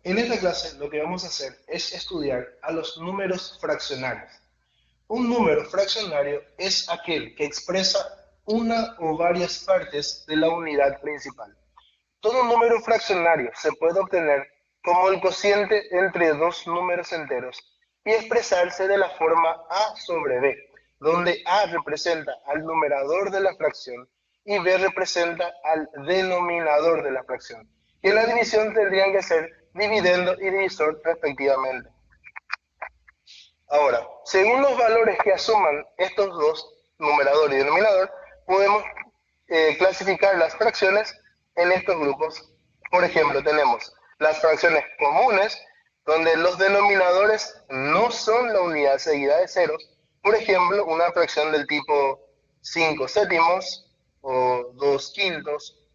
En esta clase lo que vamos a hacer es estudiar a los números fraccionarios. Un número fraccionario es aquel que expresa una o varias partes de la unidad principal. Todo número fraccionario se puede obtener como el cociente entre dos números enteros y expresarse de la forma a sobre b, donde a representa al numerador de la fracción y b representa al denominador de la fracción. Y en la división tendrían que ser dividendo y divisor respectivamente. Ahora, según los valores que asuman estos dos, numerador y denominador, podemos clasificar las fracciones en estos grupos. Por ejemplo, tenemos las fracciones comunes, donde los denominadores no son la unidad seguida de ceros. Por ejemplo, una fracción del tipo 5 séptimos o 2 quintos,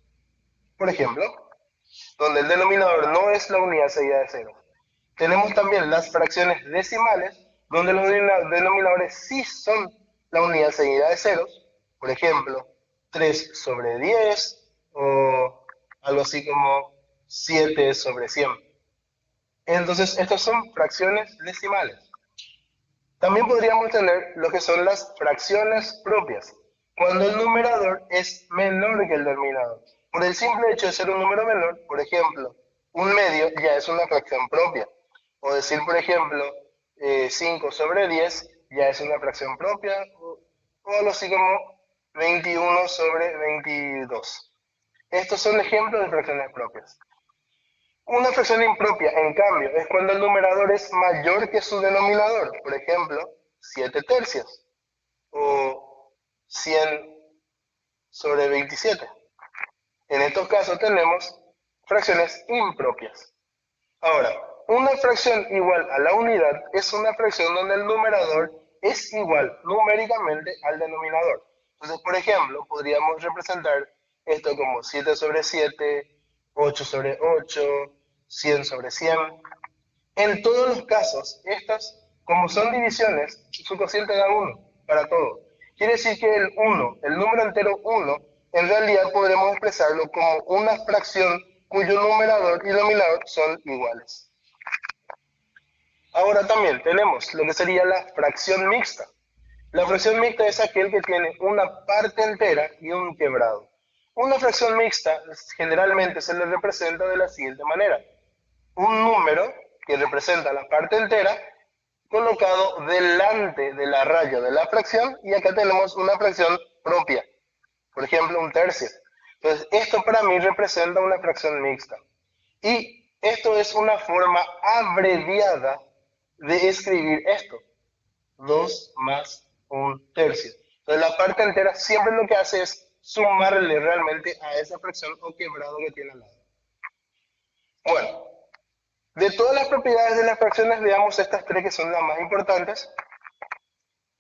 por ejemplo, donde el denominador no es la unidad seguida de ceros. Tenemos también las fracciones decimales, donde los denominadores sí son la unidad seguida de ceros, por ejemplo, 3 sobre 10 o algo así como 7 sobre 100. Entonces, estas son fracciones decimales. También podríamos tener lo que son las fracciones propias, cuando el numerador es menor que el denominador. Por el simple hecho de ser un número menor, por ejemplo, un medio ya es una fracción propia. O decir, por ejemplo, 5 sobre 10 ya es una fracción propia, o algo así como 21 sobre 22. Estos son ejemplos de fracciones propias. Una fracción impropia, en cambio, es cuando el numerador es mayor que su denominador. Por ejemplo, 7 tercios o 100 sobre 27. En estos casos tenemos fracciones impropias. Ahora, una fracción igual a la unidad es una fracción donde el numerador es igual numéricamente al denominador. Entonces, por ejemplo, podríamos representar esto como 7 sobre 7, 8 sobre 8, 100 sobre 100. En todos los casos, estas, como son divisiones, su cociente da 1 para todo. Quiere decir que el 1, el número entero 1, en realidad podremos expresarlo como una fracción cuyo numerador y denominador son iguales. Ahora también tenemos lo que sería la fracción mixta. La fracción mixta es aquel que tiene una parte entera y un quebrado. Una fracción mixta generalmente se le representa de la siguiente manera. Un número que representa la parte entera colocado delante de la raya de la fracción y acá tenemos una fracción propia, por ejemplo un tercio. Entonces esto para mí representa una fracción mixta y esto es una forma abreviada de escribir esto, 2 más un tercio. Entonces la parte entera siempre lo que hace es sumarle realmente a esa fracción o quebrado que tiene al lado. Bueno, de todas las propiedades de las fracciones, veamos estas tres que son las más importantes.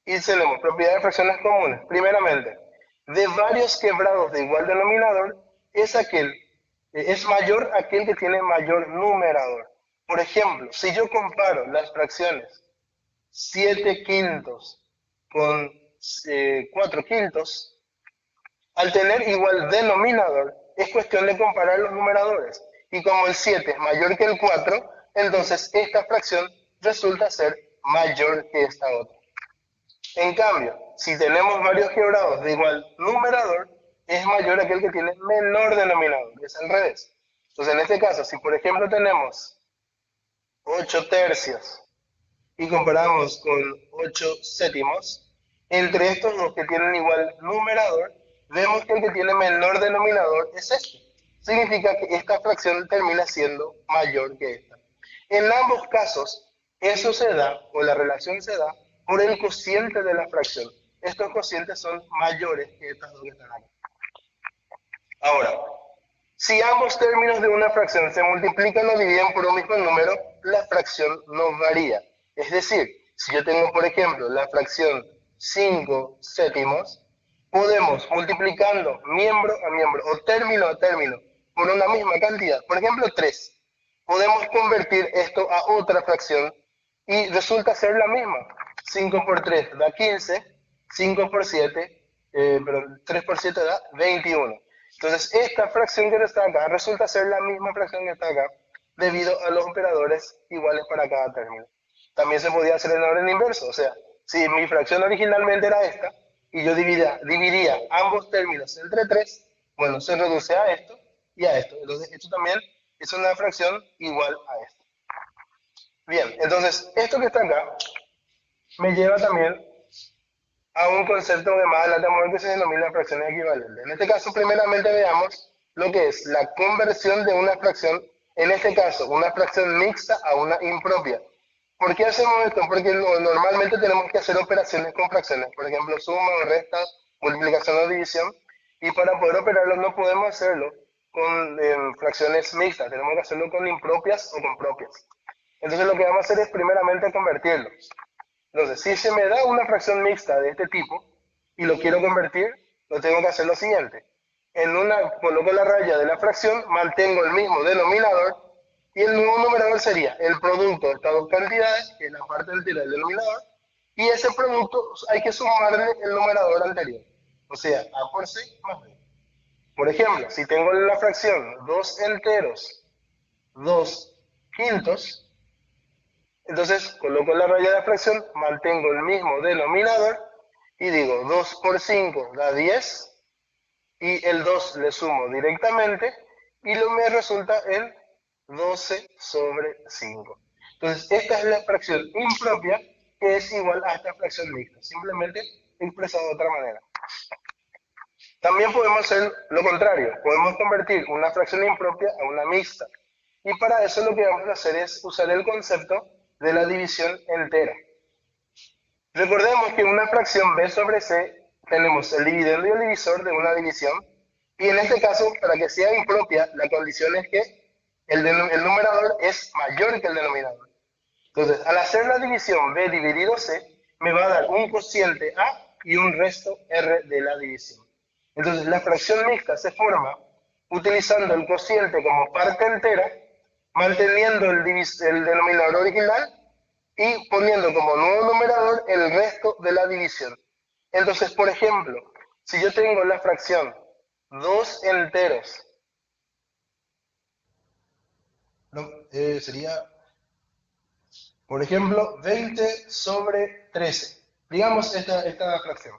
Y tenemos propiedades de fracciones comunes. Primeramente, de varios quebrados de igual denominador, es mayor aquel que tiene mayor numerador. Por ejemplo, si yo comparo las fracciones 7 quintos con 4 quintos, al tener igual denominador, es cuestión de comparar los numeradores. Y como el 7 es mayor que el 4, entonces esta fracción resulta ser mayor que esta otra. En cambio, si tenemos varios quebrados de igual numerador, es mayor aquel que tiene menor denominador, es al revés. Entonces, en este caso, si por ejemplo tenemos 8 tercios y comparamos con 8 séptimos, entre estos dos que tienen igual numerador, vemos que el que tiene menor denominador es este. Significa que esta fracción termina siendo mayor que esta. En ambos casos, eso se da, o la relación se da, por el cociente de la fracción. Estos cocientes son mayores que estas dos que están aquí. Ahora, si ambos términos de una fracción se multiplican o dividen por un mismo número, la fracción no varía. Es decir, si yo tengo, por ejemplo, la fracción 5 séptimos, podemos, multiplicando miembro a miembro o término a término por una misma cantidad, por ejemplo 3, podemos convertir esto a otra fracción y resulta ser la misma. 5 por 3 da 15, 5 por 7, perdón, 3 por 7 da 21. Entonces, esta fracción que está acá resulta ser la misma fracción que está acá debido a los operadores iguales para cada término. También se podía hacer en orden inverso, o sea, si mi fracción originalmente era esta, y yo dividía ambos términos entre 3, bueno, se reduce a esto y a esto. Entonces, esto también es una fracción igual a esto. Bien, entonces, esto que está acá me lleva también a un concepto de más adelante que se denomina fracciones equivalentes. En este caso, primeramente veamos lo que es la conversión de una fracción, en este caso, una fracción mixta a una impropia. ¿Por qué hacemos esto? Porque normalmente tenemos que hacer operaciones con fracciones, por ejemplo, suma, resta, multiplicación o división, y para poder operarlo no podemos hacerlo con fracciones mixtas, tenemos que hacerlo con impropias o con propias. Entonces lo que vamos a hacer es primeramente convertirlo. Entonces, si se me da una fracción mixta de este tipo y lo quiero convertir, lo tengo que hacer lo siguiente. Coloco la raya de la fracción, mantengo el mismo denominador y el nuevo numerador sería el producto de estas dos cantidades, que es la parte entera del denominador, y ese producto hay que sumarle el numerador anterior. O sea, A por C más B. Por ejemplo, si tengo la fracción 2 enteros, 2 quintos, entonces coloco la raya de la fracción, mantengo el mismo denominador y digo 2 por 5 da 10 y el 2 le sumo directamente y lo me resulta en 12 sobre 5. Entonces esta es la fracción impropia que es igual a esta fracción mixta, simplemente expresado de otra manera. También podemos hacer lo contrario, podemos convertir una fracción impropia a una mixta. Y para eso lo que vamos a hacer es usar el concepto de la división entera. Recordemos que en una fracción b sobre c tenemos el dividendo y el divisor de una división, y en este caso, para que sea impropia, la condición es que el numerador es mayor que el denominador. Entonces, al hacer la división b dividido c, me va a dar un cociente a y un resto r de la división. Entonces, la fracción mixta se forma utilizando el cociente como parte entera, manteniendo el denominador original y poniendo como nuevo numerador el resto de la división. Entonces, por ejemplo, si yo tengo la fracción 2 enteros, sería, por ejemplo, 20 sobre 13. Digamos esta fracción.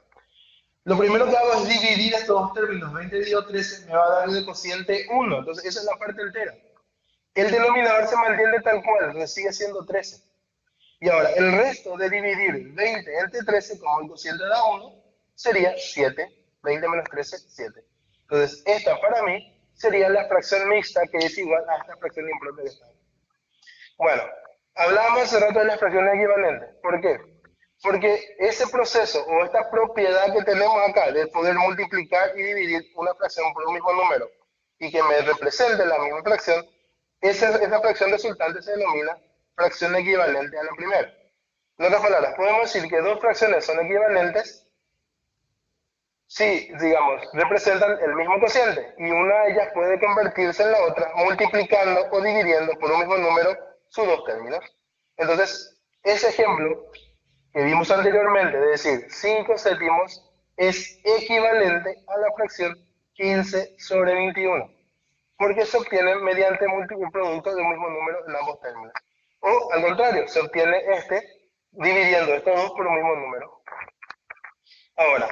Lo primero que hago es dividir estos dos términos. 20 dividido 13 me va a dar el cociente 1. Entonces, esa es la parte entera. El denominador se mantiene tal cual, entonces sigue siendo 13. Y ahora, el resto de dividir 20 entre 13, como el cociente da 1, sería 7. 20 menos 13, 7. Entonces, esta para mí sería la fracción mixta, que es igual a esta fracción impropia que está aquí. Bueno, hablábamos hace rato de las fracciones equivalentes. ¿Por qué? Porque ese proceso o esta propiedad que tenemos acá de poder multiplicar y dividir una fracción por un mismo número y que me represente la misma fracción, esa fracción resultante se denomina fracción equivalente a la primera. En otras palabras, podemos decir que dos fracciones son equivalentes si, digamos, representan el mismo cociente y una de ellas puede convertirse en la otra multiplicando o dividiendo por un mismo número sus dos términos. Entonces, ese ejemplo que vimos anteriormente, de decir 5 séptimos, es equivalente a la fracción 15 sobre 21, porque se obtiene mediante un producto de un mismo número en ambos términos. O, al contrario, se obtiene dividiendo estos dos por un mismo número. Ahora,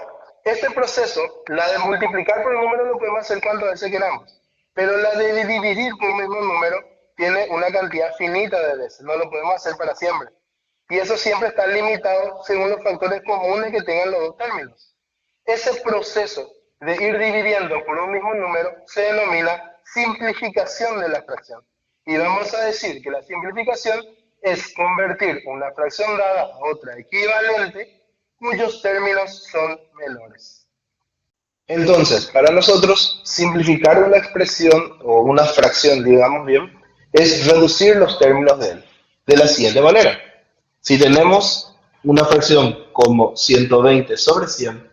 este proceso, la de multiplicar por un número, lo podemos hacer cuantas veces queramos, pero la de dividir por un mismo número tiene una cantidad finita de veces, no lo podemos hacer para siempre. Y eso siempre está limitado según los factores comunes que tengan los dos términos. Ese proceso de ir dividiendo por un mismo número se denomina simplificación de la fracción. Y vamos a decir que la simplificación es convertir una fracción dada a otra equivalente cuyos términos son menores. Entonces, para nosotros, simplificar una expresión o una fracción, digamos bien, es reducir los términos de la siguiente manera. Si tenemos una fracción como 120 sobre 100,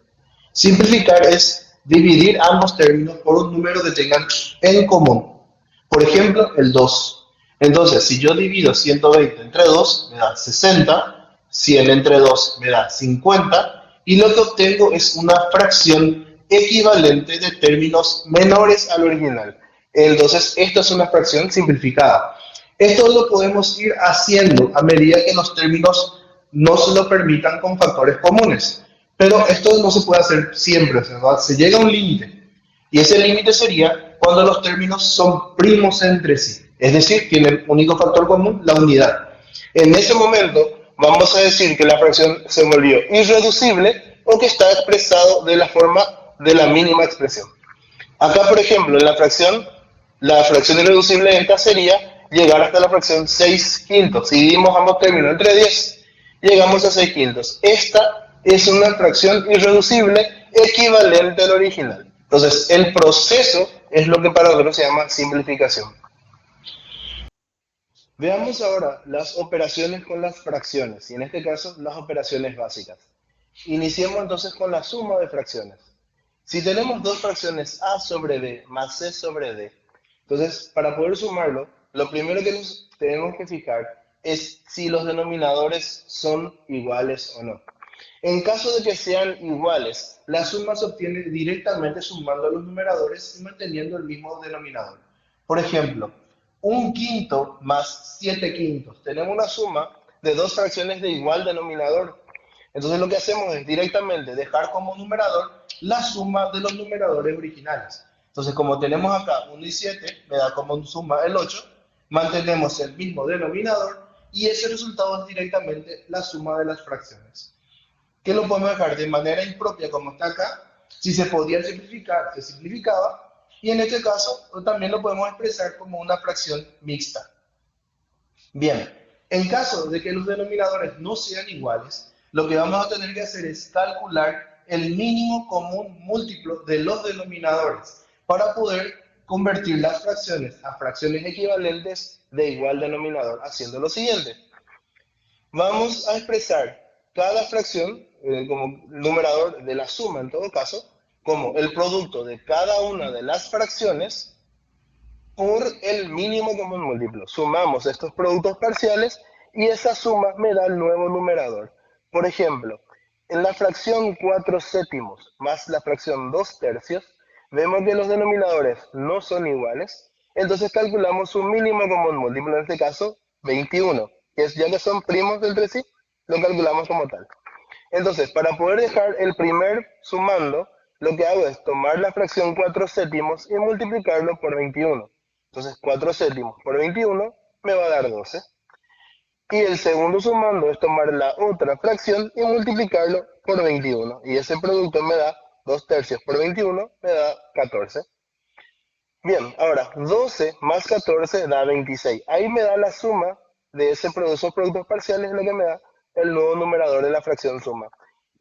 simplificar es dividir ambos términos por un número que tengan en común. Por ejemplo, el 2. Entonces, si yo divido 120 entre 2, me da 60, 100 entre 2 me da 50, y lo que obtengo es una fracción equivalente de términos menores al original. Entonces, esto es una fracción simplificada. Esto lo podemos ir haciendo a medida que los términos no se lo permitan con factores comunes. Pero esto no se puede hacer siempre, ¿verdad? Se llega a un límite. Y ese límite sería cuando los términos son primos entre sí. Es decir, tienen único factor común, la unidad. En ese momento vamos a decir que la fracción se volvió irreducible o que está expresado de la forma de la mínima expresión. Acá, por ejemplo, en la fracción irreducible esta sería llegar hasta la fracción 6 quintos. Si dividimos ambos términos entre 10, llegamos a 6 quintos. Esta es una fracción irreducible equivalente al original. Entonces, el proceso es lo que para nosotros se llama simplificación. Veamos ahora las operaciones con las fracciones, y en este caso las operaciones básicas. Iniciemos entonces con la suma de fracciones. Si tenemos dos fracciones a sobre b más c sobre d, entonces para poder sumarlo, lo primero que nos tenemos que fijar es si los denominadores son iguales o no. En caso de que sean iguales, la suma se obtiene directamente sumando los numeradores y manteniendo el mismo denominador. Por ejemplo, un quinto más 7 quintos. Tenemos una suma de dos fracciones de igual denominador. Entonces lo que hacemos es directamente dejar como numerador la suma de los numeradores originales. Entonces como tenemos acá 1 y 7, me da como suma el 8, mantenemos el mismo denominador y ese resultado es directamente la suma de las fracciones. ¿Qué lo podemos dejar de manera impropia como está acá? Si se podía simplificar, se simplificaba. Y en este caso también lo podemos expresar como una fracción mixta. Bien, en caso de que los denominadores no sean iguales, lo que vamos a tener que hacer es calcular el mínimo común múltiplo de los denominadores para poder convertir las fracciones a fracciones equivalentes de igual denominador, haciendo lo siguiente. Vamos a expresar cada fracción como numerador de la suma, en todo caso, como el producto de cada una de las fracciones por el mínimo común múltiplo. Sumamos estos productos parciales y esa suma me da el nuevo numerador. Por ejemplo, en la fracción 4 séptimos más la fracción 2 tercios, vemos que los denominadores no son iguales, entonces calculamos un mínimo común múltiplo, en este caso 21, que es, ya que son primos entre sí, lo calculamos como tal. Entonces, para poder dejar el primer sumando, lo que hago es tomar la fracción 4 séptimos y multiplicarlo por 21. Entonces, 4 séptimos por 21 me va a dar 12. Y el segundo sumando es tomar la otra fracción y multiplicarlo por 21. Y ese producto me da 2 tercios por 21, me da 14. Bien, ahora 12 más 14 da 26. Ahí me da la suma de esos productos parciales, lo que me da el nuevo numerador de la fracción suma.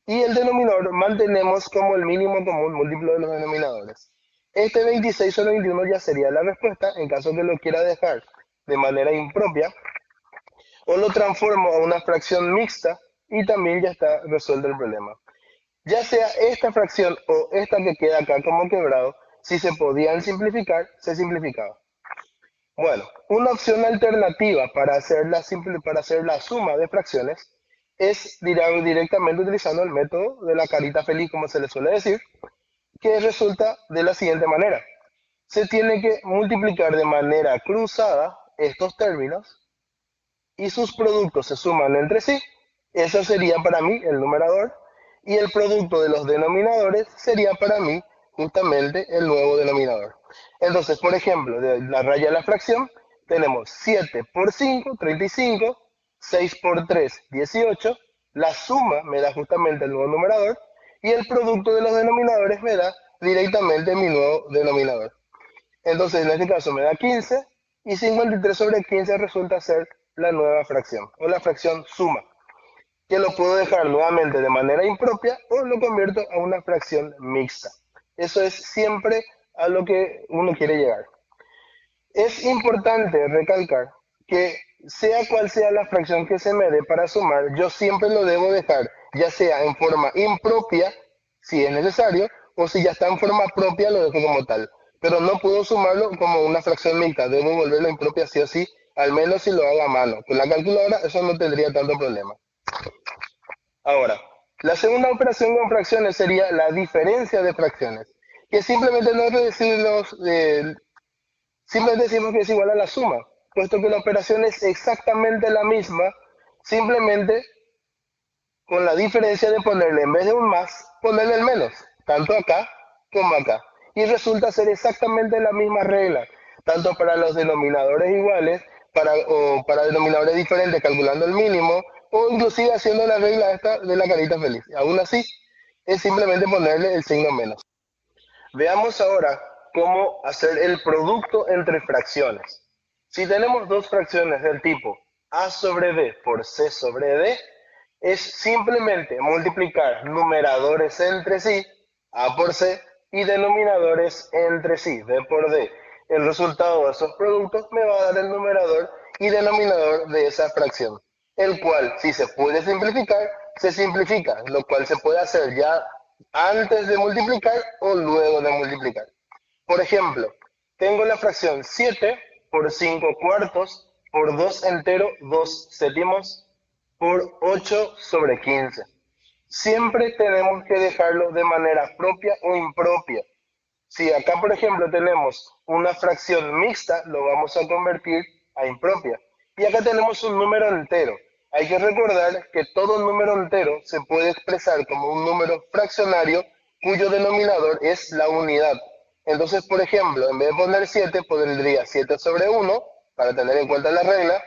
Y el denominador mantenemos como el mínimo común múltiplo de los denominadores. Este 26 sobre 21 ya sería la respuesta en caso que lo quiera dejar de manera impropia, o lo transformo a una fracción mixta y también ya está resuelto el problema. Ya sea esta fracción o esta que queda acá como quebrado, si se podían simplificar, se simplificaba. Bueno, una opción alternativa para hacer la suma de fracciones es directamente utilizando el método de la carita feliz, como se le suele decir, que resulta de la siguiente manera. Se tiene que multiplicar de manera cruzada estos términos y sus productos se suman entre sí. Eso sería para mí el numerador y el producto de los denominadores sería para mí justamente el nuevo denominador. Entonces, por ejemplo, de la raya de la fracción tenemos 7 por 5, 35, 6 por 3, 18, la suma me da justamente el nuevo numerador y el producto de los denominadores me da directamente mi nuevo denominador. Entonces, en este caso me da 15 y 53 sobre 15 resulta ser la nueva fracción o la fracción suma, que lo puedo dejar nuevamente de manera impropia o lo convierto a una fracción mixta. Eso es siempre a lo que uno quiere llegar. Es importante recalcar que sea cual sea la fracción que se me dé para sumar, yo siempre lo debo dejar, ya sea en forma impropia, si es necesario, o si ya está en forma propia, lo dejo como tal. Pero no puedo sumarlo como una fracción mixta, debo volverlo impropia sí o sí, al menos si lo hago a mano. Con la calculadora eso no tendría tanto problema. Ahora, la segunda operación con fracciones sería la diferencia de fracciones, que simplemente no es decirnos, simplemente decimos que es igual a la suma. puesto que la operación es exactamente la misma, simplemente con la diferencia de ponerle en vez de un más, ponerle el menos, tanto acá como acá. Y resulta ser exactamente la misma regla, tanto para los denominadores iguales, o para denominadores diferentes calculando el mínimo, o inclusive haciendo la regla esta de la carita feliz. Aún así, es simplemente ponerle el signo menos. Veamos ahora cómo hacer el producto entre fracciones. Si tenemos dos fracciones del tipo a sobre b por c sobre d, es simplemente multiplicar numeradores entre sí, a por c, y denominadores entre sí, b por d. El resultado de esos productos me va a dar el numerador y denominador de esa fracción, el cual, si se puede simplificar, se simplifica, lo cual se puede hacer ya antes de multiplicar o luego de multiplicar. Por ejemplo, tengo la fracción 7 por 5 cuartos por 2 entero 2 séptimos por 8 sobre 15. Siempre tenemos que dejarlo de manera propia o impropia. Si acá, por ejemplo, tenemos una fracción mixta, lo vamos a convertir a impropia. Y acá tenemos un número entero. Hay que recordar que todo número entero se puede expresar como un número fraccionario cuyo denominador es la unidad. Entonces, por ejemplo, en vez de poner 7, pondría 7 sobre 1, para tener en cuenta la regla.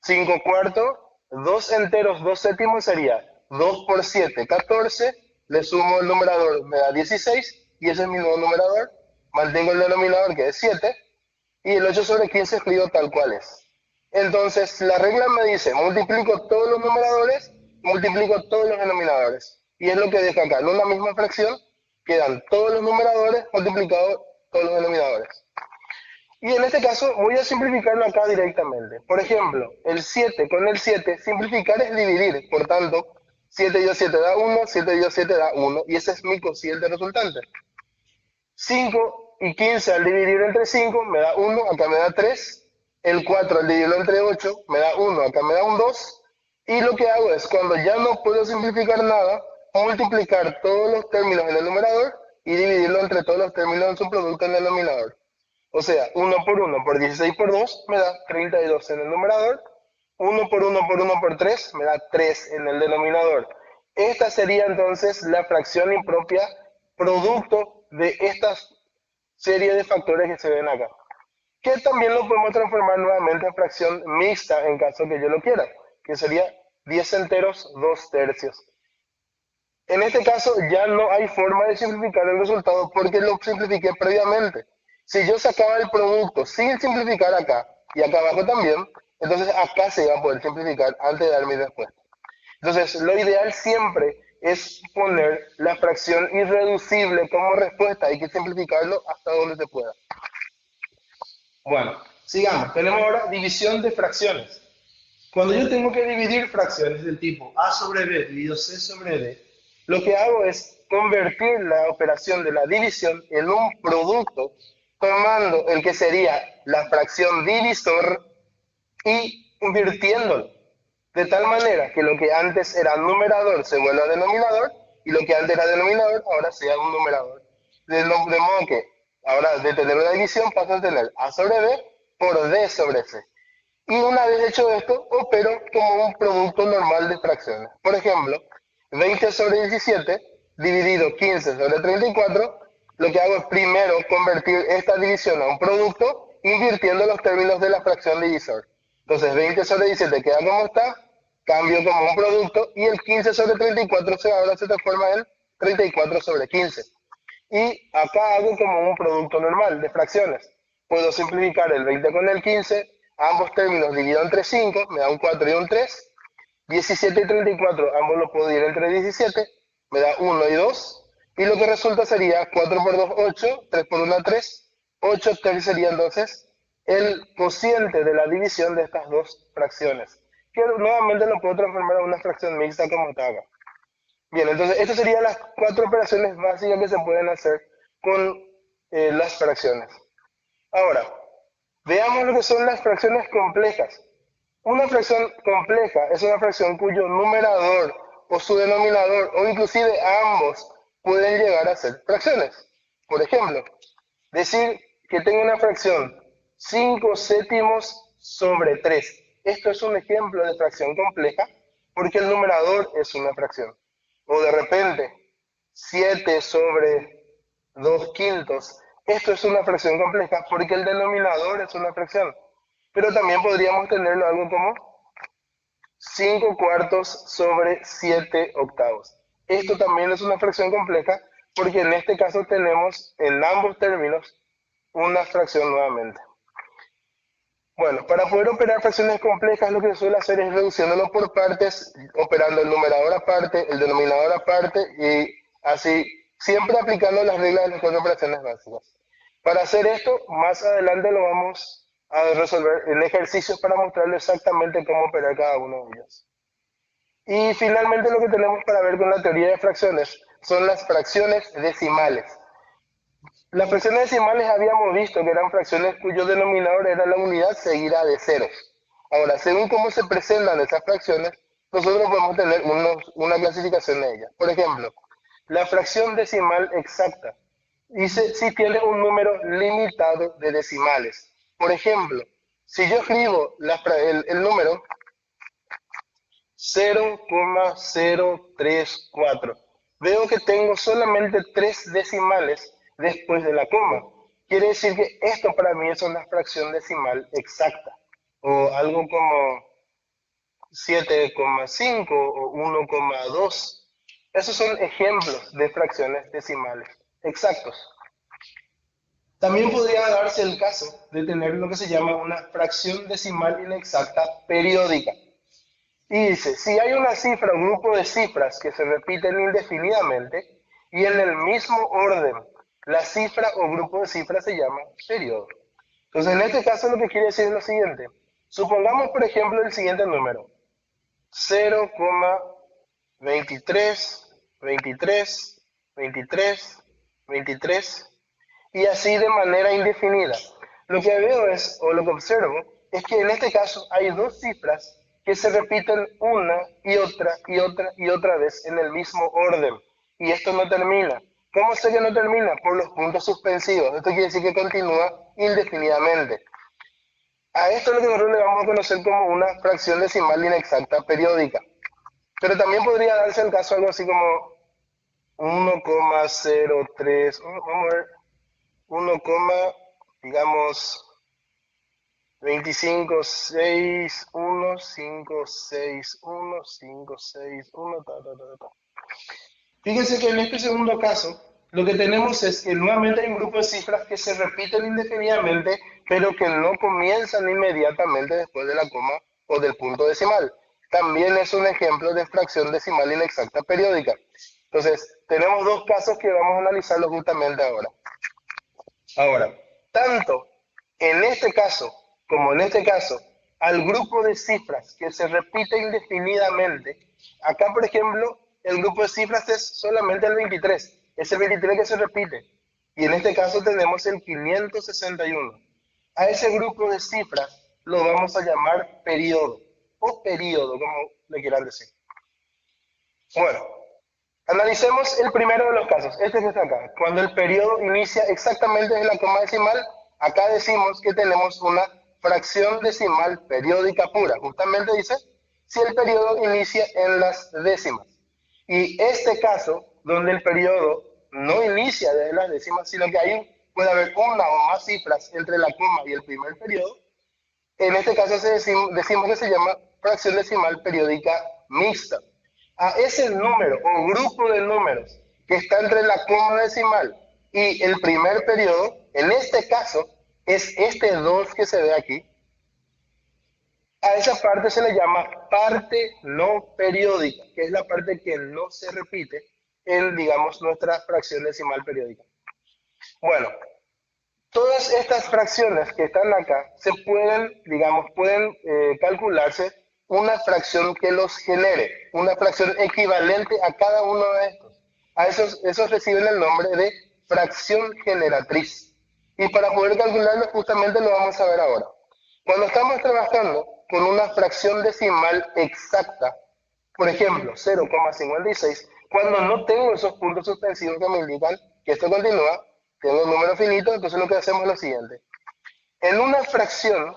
5 cuartos, 2 enteros, 2 séptimos sería 2 por 7, 14. Le sumo el numerador, me da 16, y ese es mi nuevo numerador. Mantengo el denominador, que es 7, y el 8 sobre 15 escribo tal cual es. Entonces, la regla me dice, multiplico todos los numeradores, multiplico todos los denominadores. Y es lo que deja acá. En una misma fracción quedan todos los numeradores multiplicados todos los denominadores. Y en este caso voy a simplificarlo acá directamente. Por ejemplo, el 7 con el 7, simplificar es dividir. Por tanto, 7 dividido 7 da 1, 7 dividido 7 da 1. Y ese es mi cociente resultante. 5 y 15 al dividir entre 5 me da 1, acá me da 3. El 4 al dividirlo entre 8 me da 1, acá me da un 2. Y lo que hago es, cuando ya no puedo simplificar nada, multiplicar todos los términos en el numerador y dividirlo entre todos los términos en su producto en el denominador. O sea, 1 por 1 por 16 por 2 me da 32 en el numerador. 1 por 1 por 1 por 3 me da 3 en el denominador. Esta sería entonces la fracción impropia producto de esta serie de factores que se ven acá. Que también lo podemos transformar nuevamente en fracción mixta en caso que yo lo quiera, que sería 10 enteros 2 tercios. En este caso ya no hay forma de simplificar el resultado porque lo simplifiqué previamente. Si yo sacaba el producto sin simplificar acá y acá abajo también, entonces acá se iba a poder simplificar antes de dar mi respuesta. Entonces, lo ideal siempre es poner la fracción irreducible como respuesta. Hay que simplificarlo hasta donde se pueda. Bueno, sigamos. Tenemos ahora división de fracciones. Cuando yo tengo que dividir fracciones del tipo a sobre b dividido c sobre d, lo que hago es convertir la operación de la división en un producto tomando el que sería la fracción divisor y invirtiéndolo. De tal manera que lo que antes era numerador se vuelva denominador y lo que antes era denominador ahora sea un numerador. De modo que ahora de tener una división paso a tener a sobre b por d sobre c. Y una vez hecho esto, opero como un producto normal de fracciones. Por ejemplo, 20 sobre 17 dividido 15 sobre 34, lo que hago es primero convertir esta división a un producto invirtiendo los términos de la fracción divisor. Entonces 20 sobre 17 queda como está, cambio como un producto y el 15 sobre 34 ahora se transforma en 34 sobre 15. Y acá hago como un producto normal de fracciones. Puedo simplificar el 20 con el 15, ambos términos dividido entre 5, me da un 4 y un 3. 17 y 34, ambos los puedo dividir entre 17, me da 1 y 2. Y lo que resulta sería 4 por 2, 8, 3 por 1, 3. 8 sería entonces el cociente de la división de estas dos fracciones. Que nuevamente lo puedo transformar a una fracción mixta como está acá. Bien, entonces estas serían las 4 operaciones básicas que se pueden hacer con las fracciones. Ahora, veamos lo que son las fracciones complejas. Una fracción compleja es una fracción cuyo numerador o su denominador o inclusive ambos pueden llegar a ser fracciones. Por ejemplo, decir que tengo una fracción 5 séptimos sobre 3. Esto es un ejemplo de fracción compleja porque el numerador es una fracción. O de repente, 7 sobre 2 quintos. Esto es una fracción compleja porque el denominador es una fracción. Pero también podríamos tenerlo algo como 5 cuartos sobre 7 octavos. Esto también es una fracción compleja porque en este caso tenemos en ambos términos una fracción nuevamente. Bueno, para poder operar fracciones complejas lo que se suele hacer es reduciéndolo por partes, operando el numerador aparte, el denominador aparte y así, siempre aplicando las reglas de las 4 operaciones básicas. Para hacer esto, más adelante lo vamos a resolver en ejercicios para mostrarle exactamente cómo operar cada uno de ellos. Y finalmente lo que tenemos para ver con la teoría de fracciones son las fracciones decimales. Las fracciones decimales habíamos visto que eran fracciones cuyo denominador era la unidad seguida de ceros. Ahora, según cómo se presentan esas fracciones, nosotros podemos tener una clasificación de ellas. Por ejemplo, la fracción decimal exacta dice si tiene un número limitado de decimales. Por ejemplo, si yo escribo el número 0,034. Veo que tengo solamente 3 decimales después de la coma. Quiere decir que esto para mí es una fracción decimal exacta. O algo como 7,5 o 1,2. Esos son ejemplos de fracciones decimales exactos. También podría darse el caso de tener lo que se llama una fracción decimal inexacta periódica. Y dice, si hay una cifra o grupo de cifras que se repiten indefinidamente y en el mismo orden, la cifra o grupo de cifras se llama periodo. Entonces, en este caso lo que quiere decir es lo siguiente. Supongamos, por ejemplo, el siguiente número. 0,23, 23, 23, 23 y así de manera indefinida. Lo que veo es, o lo que observo, es que en este caso hay dos cifras que se repiten una y otra y otra y otra vez en el mismo orden. Y esto no termina. ¿Cómo sé que no termina? Por los puntos suspensivos. Esto quiere decir que continúa indefinidamente. A esto es lo que nosotros le vamos a conocer como una fracción decimal inexacta periódica. Pero también podría darse el caso algo así como 1,03, vamos a ver, 1, digamos 25, 6, 1, 5, 6, 1, 5, 6, 1, ta, ta, ta, ta. Fíjense que en este segundo caso, lo que tenemos es que nuevamente hay un grupo de cifras que se repiten indefinidamente, pero que no comienzan inmediatamente después de la coma o del punto decimal. También es un ejemplo de fracción decimal inexacta periódica. Entonces, tenemos dos casos que vamos a analizarlos justamente ahora. Ahora, tanto en este caso como en este caso, al grupo de cifras que se repite indefinidamente, acá por ejemplo, el grupo de cifras es solamente el 23, es el 23 que se repite, y en este caso tenemos el 561. A ese grupo de cifras lo vamos a llamar periodo, o período, como le quieran decir. Bueno, analicemos el primero de los casos, este que está acá. Cuando el periodo inicia exactamente desde la coma decimal, acá decimos que tenemos una fracción decimal periódica pura. Justamente dice, si el periodo inicia en las décimas. Y este caso, donde el periodo no inicia desde las décimas, sino que puede haber una o más cifras entre la coma y el primer periodo, en este caso decimos que se llama fracción decimal periódica mixta. A ese número o grupo de números que está entre la coma decimal y el primer periodo, en este caso es este 2 que se ve aquí, a esa parte se le llama parte no periódica, que es la parte que no se repite en, digamos, nuestra fracción decimal periódica. Bueno, todas estas fracciones que están acá se pueden, digamos, pueden calcularse una fracción que los genere, una fracción equivalente a cada uno de estos. A esos reciben el nombre de fracción generatriz. Y para poder calcularlo justamente lo vamos a ver ahora. Cuando estamos trabajando con una fracción decimal exacta, por ejemplo, 0,56, cuando no tengo esos puntos suspensivos que me indican que esto continúa, tengo un número finito, entonces lo que hacemos es lo siguiente. En una fracción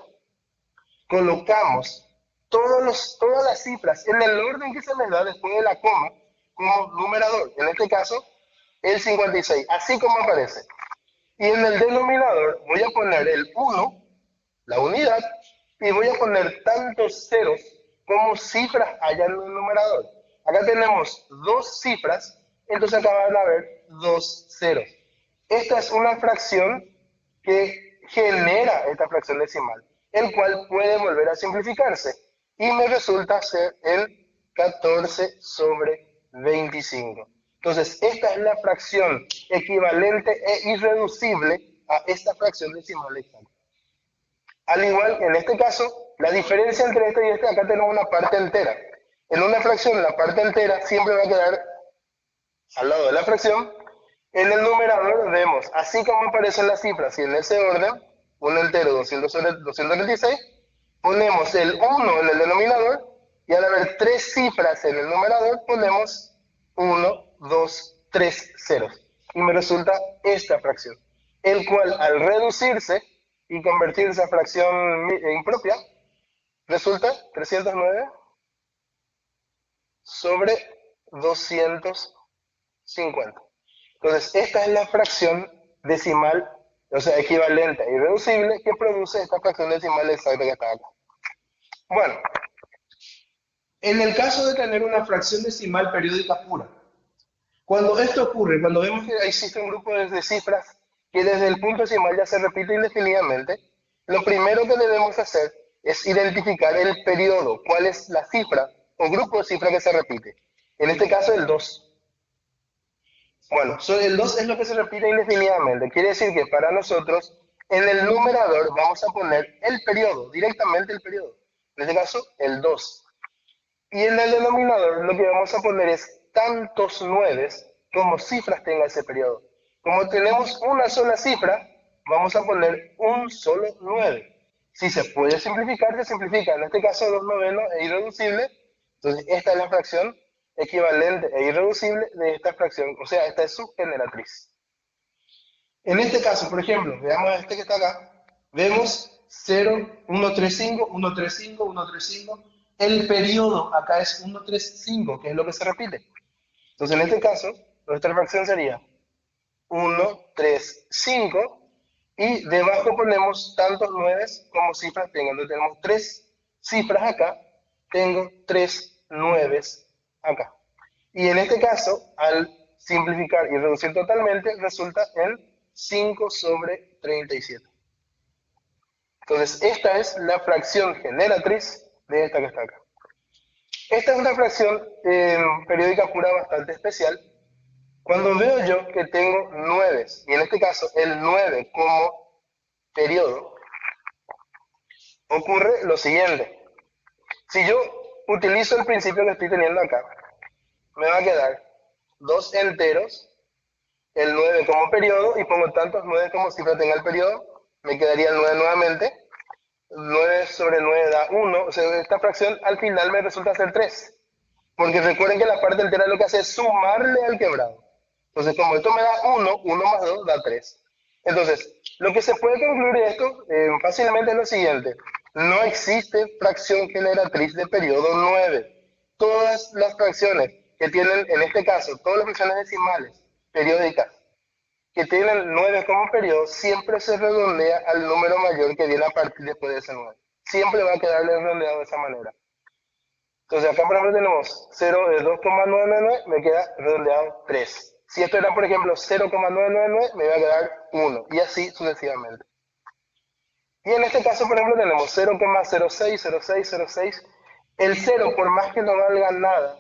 colocamos todas las cifras en el orden que se les da después de la coma como numerador. En este caso, el 56, así como aparece. Y en el denominador voy a poner el 1, la unidad, y voy a poner tantos ceros como cifras haya en el numerador. Acá tenemos dos cifras, entonces acá van a haber dos ceros. Esta es una fracción que genera esta fracción decimal, el cual puede volver a simplificarse. Y me resulta ser el 14 sobre 25. Entonces, esta es la fracción equivalente e irreducible a esta fracción decimal exacta. Al igual que en este caso, la diferencia entre este y este, acá tenemos una parte entera. En una fracción, la parte entera siempre va a quedar al lado de la fracción. En el numerador vemos, así como aparecen las cifras y en ese orden, un entero 200 sobre 236, ponemos el 1 en el denominador y al haber tres cifras en el numerador ponemos 1, 2, 3 ceros. Y me resulta esta fracción, el cual al reducirse y convertirse a fracción impropia, resulta 309 sobre 250. Entonces, esta es la fracción decimal, o sea, equivalente e irreducible que produce esta fracción decimal exacta que está acá. Bueno, en el caso de tener una fracción decimal periódica pura, cuando esto ocurre, cuando vemos que existe un grupo de cifras que desde el punto decimal ya se repite indefinidamente, lo primero que debemos hacer es identificar el periodo, cuál es la cifra o grupo de cifras que se repite. En este caso, el 2. Bueno, el 2 es lo que se repite indefinidamente. Quiere decir que para nosotros, en el numerador vamos a poner el periodo, directamente el periodo. En este caso, el 2. Y en el denominador lo que vamos a poner es tantos 9 como cifras tenga ese periodo. Como tenemos una sola cifra, vamos a poner un solo 9. Si se puede simplificar, se simplifica. En este caso, 2 novenos es irreducible. Entonces, esta es la fracción equivalente e irreducible de esta fracción. O sea, esta es su generatriz. En este caso, por ejemplo, veamos este que está acá. Vemos 0, 1, 3, 5, 1, 3, 5, 1, 3, 5. El periodo acá es 1, 3, 5, que es lo que se repite. Entonces, en este caso, nuestra fracción sería 1, 3, 5. Y debajo ponemos tantos 9 como cifras tengan. Entonces tenemos 3 cifras acá, tengo 3 9 acá. Y en este caso, al simplificar y reducir totalmente, resulta en 5 sobre 37. Entonces, esta es la fracción generatriz de esta que está acá. Esta es una fracción periódica pura bastante especial. Cuando veo yo que tengo 9, y en este caso el 9 como periodo, ocurre lo siguiente. Si yo utilizo el principio que estoy teniendo acá, me va a quedar 2 enteros, el 9 como periodo, y pongo tantos 9 como cifra tenga el periodo, me quedaría el 9 nuevamente. 9 sobre 9 da 1, o sea, esta fracción al final me resulta ser 3. Porque recuerden que la parte entera lo que hace es sumarle al quebrado. Entonces, como esto me da 1, 1 más 2 da 3. Entonces, lo que se puede concluir de esto fácilmente es lo siguiente. No existe fracción generatriz de periodo 9. Todas las fracciones que tienen, en este caso, todas las fracciones decimales periódicas que tienen 9 como periodo, siempre se redondea al número mayor que viene a partir después de ese 9. Siempre va a quedarle redondeado de esa manera. Entonces acá por ejemplo tenemos 0 de 2,999, me queda redondeado 3. Si esto era por ejemplo 0,999, me va a quedar 1 y así sucesivamente. Y en este caso por ejemplo tenemos 0,060606. El 0 por más que no valga nada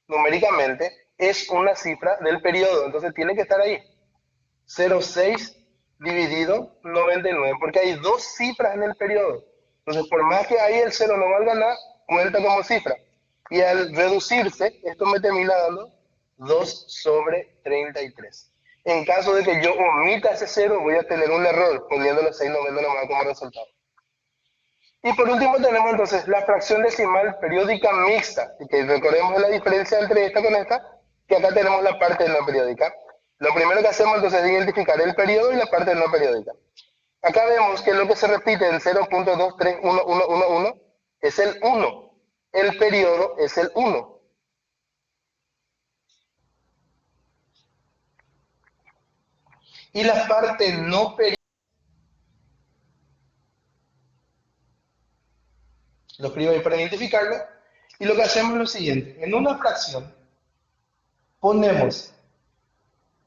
numéricamente es una cifra del periodo, entonces tiene que estar ahí. 0,6 dividido 99, porque hay dos cifras en el periodo. Entonces por más que ahí el 0 no valga nada, cuenta como cifra. Y al reducirse, esto me termina dando 2 sobre 33. En caso de que yo omita ese 0, voy a tener un error, poniéndole 6 novenos nomás como resultado. Y por último tenemos entonces la fracción decimal periódica mixta, y que recordemos la diferencia entre esta con esta, que acá tenemos la parte no periódica. Lo primero que hacemos entonces es identificar el periodo y la parte no periódica. Acá vemos que lo que se repite en 0.231111 es el 1. El periodo es el 1. Y la parte no periódica, lo escribo ahí para identificarlo, y lo que hacemos es lo siguiente. En una fracción ponemos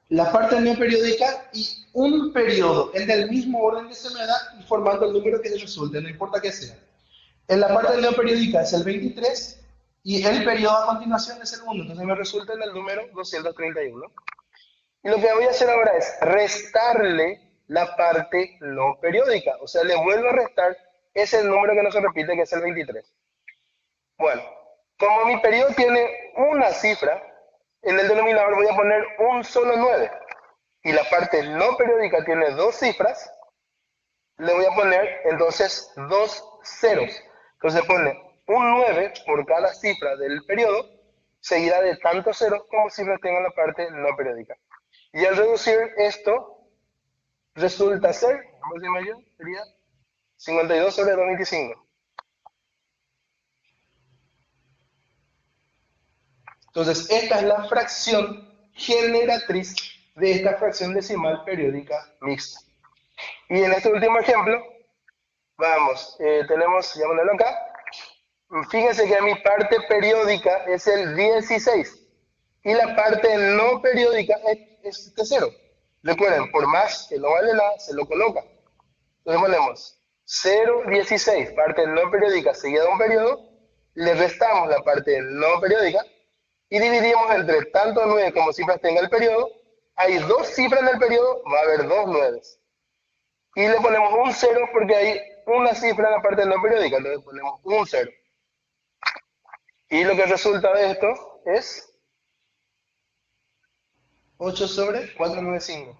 la parte no periódica y un periodo en el mismo orden que se me da y formando el número que resulte, no importa que sea. En la parte no periódica es el 23 y el periodo a continuación es el 1, entonces me resulta en el número 231. Y lo que voy a hacer ahora es restarle la parte no periódica, o sea, le vuelvo a restar ese número que no se repite, que es el 23. Bueno, como mi periodo tiene una cifra, en el denominador voy a poner un solo 9. Y la parte no periódica tiene dos cifras, le voy a poner entonces dos ceros. Entonces pone un 9 por cada cifra del periodo, seguida de tantos ceros como cifras tenga la parte no periódica. Y al reducir esto, resulta ser, vamos a decir mayor, sería 52 sobre 225. Entonces, esta es la fracción generatriz de esta fracción decimal periódica mixta. Y en este último ejemplo, vamos, tenemos, ya ponerlo acá, fíjense que mi parte periódica es el 16 y la parte no periódica es 0. Recuerden, por más que no vale nada, se lo coloca. Entonces ponemos 0,16, parte no periódica seguida de un periodo, le restamos la parte no periódica y dividimos entre tanto 9 como cifras tenga el periodo. Hay dos cifras en el periodo, va a haber dos 9. Y le ponemos un 0 porque hay una cifra en la parte no periódica, entonces ponemos un 0. Y lo que resulta de esto es 8 sobre 495.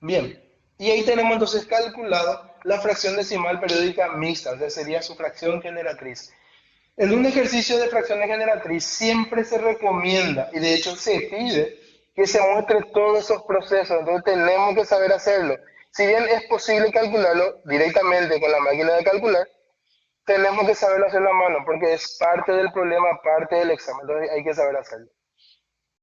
Bien, y ahí tenemos entonces calculado la fracción decimal periódica mixta, o sea, sería su fracción generatriz. En un ejercicio de fracciones generatriz siempre se recomienda, y de hecho se pide, que se muestre todos esos procesos, entonces tenemos que saber hacerlo. Si bien es posible calcularlo directamente con la máquina de calcular, tenemos que saberlo hacer a mano, porque es parte del problema, parte del examen, entonces hay que saber hacerlo.